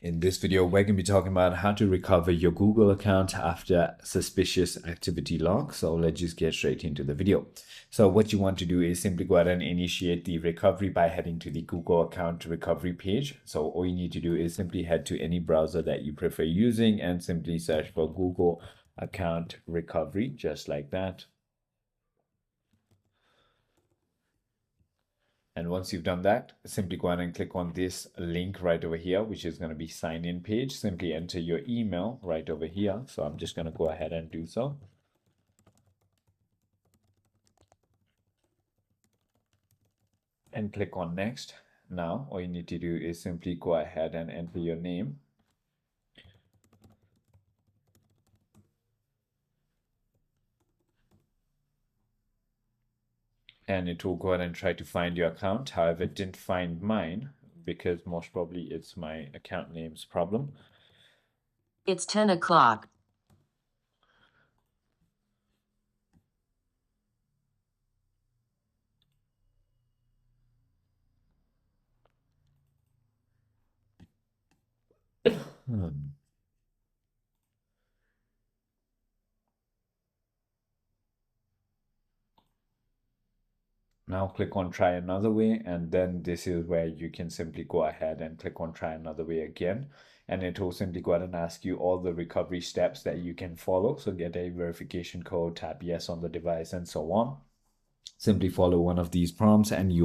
In this video, we're going to be talking about how to recover your Google account after suspicious activity log. So let's just get straight into the video. So what you want to do is simply go ahead and initiate the recovery by heading to the Google account recovery page. So all you need to do is simply head to any browser that you prefer using and simply search for Google account recovery, just like that. And once you've done that, simply go ahead and click on this link right over here, which is going to be sign in page. Simply enter your email right over here. So I'm just going to go ahead and do so. And click on next. Now, all you need to do is simply go ahead and enter your name. And it will go ahead and try to find your account. However, it didn't find mine because most probably it's my account name's problem. It's 10 o'clock. Now click on try another way, and then this is where you can simply go ahead and click on try another way again, and it will simply go ahead and ask you all the recovery steps that you can follow. So get a verification code, tap yes on the device, and so on. Simply follow one of these prompts and you